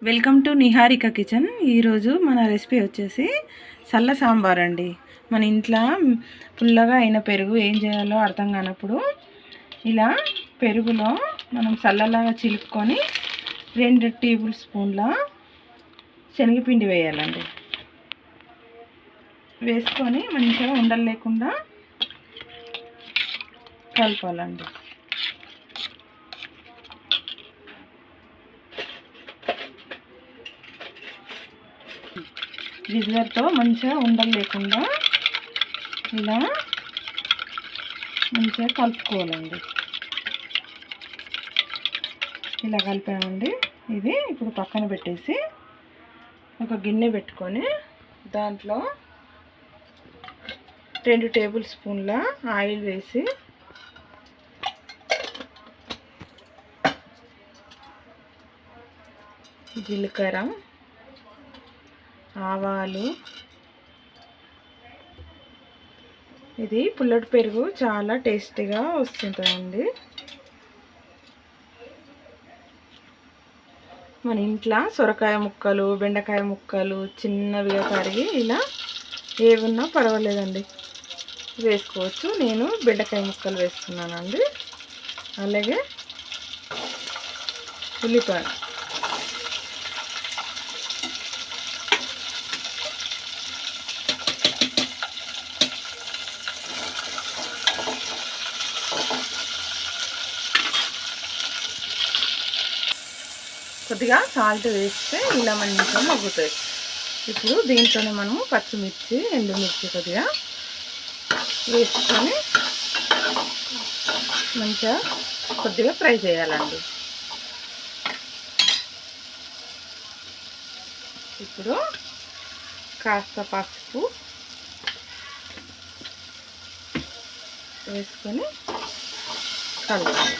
Welcome to Niharika kitchen. ఈరోజు మన recipe వచ్చేసి సల్ల సాంబార్ అండి. మన ఇంట్లో పుల్లగా అయిన పెరుగు ఏం చేయాలో అర్థం కానప్పుడు ఇలా పెరుగులో మనం చల్లలాగా చిలుపుకొని 2 టేబుల్ స్పూన్ల శనగపిండి వేయాలండి. వేసుకొని మంచిగా ఉండలు లేకుండా కలపాలండి. విజర్తో మంచిగా ఉండలు లేకుండా ఇలా మంచిగా కలుపుకోవాలండి. ఇలా కలిపామండి. ఇది ఇప్పుడు పక్కన పెట్టేసి ఒక గిన్నె పెట్టుకొని దాంట్లో 2 టేబుల్ స్పూన్ల ఆయిల్ వేసి జీలకర్ర, ఆవాలు, ఇది పుల్లటి పెరుగు చాలా టేస్టీగా వస్తుంటుందండి. మన ఇంట్లో సొరకాయ ముక్కలు, బెండకాయ ముక్కలు చిన్నవిగా తరిగి ఇలా ఏమున్నా పర్వాలేదండి వేసుకోవచ్చు. నేను బెండకాయ ముక్కలు వేస్తున్నానండి. అలాగే ఉల్లిపాయ, కొద్దిగా సాల్ట్ వేస్తే ఇలా మంచిగా మగ్గుతాయి. ఇప్పుడు దీంట్లోనే మనము పచ్చిమిర్చి, ఎండుమిర్చి కొద్దిగా వేసుకొని మంచిగా కొద్దిగా ఫ్రై చేయాలండి. ఇప్పుడు కాస్త పసుపు వేసుకొని కలపాలి.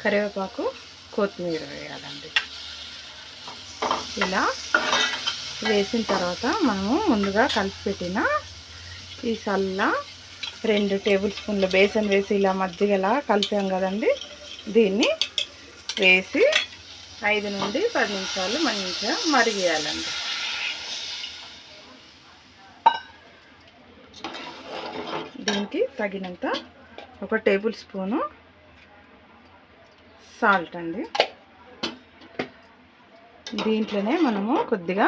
కరివేపాకు, కొత్తిమీర వేయాలండి. ఇలా వేసిన తర్వాత మనము ముందుగా కలిపి పెట్టిన ఈ సల్ల 2 టేబుల్ స్పూన్ల బేసన్ వేసి ఇలా మజ్జిగలా కలిపాం కదండి, దీన్ని వేసి 5 నుండి 10 నిమిషాలు మంచిగా మరిగేయాలండి. దీనికి తగినంత 1 టేబుల్ స్పూను సాల్ట్ అండి. దీంట్లోనే మనము కొద్దిగా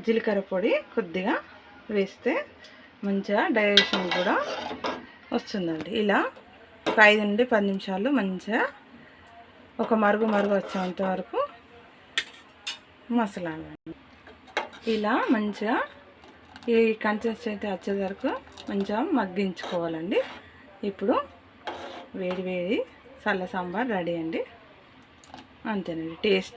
జీలకర్ర పొడి కొద్దిగా వేస్తే మంచిగా డైజెషన్ కూడా వస్తుందండి. ఇలా 5 నుండి 10 నిమిషాలు మంచిగా ఒక మరుగు వచ్చేంత వరకు మసలాలండి. ఇలా మంచిగా ఈ కన్సిస్టెన్సీ వచ్చే వరకు మంచిగా మగ్గించుకోవాలండి. ఇప్పుడు వేడి వేడి సల్ల సాంబార్ రెడీ అండి. అంతేనండి. టేస్ట్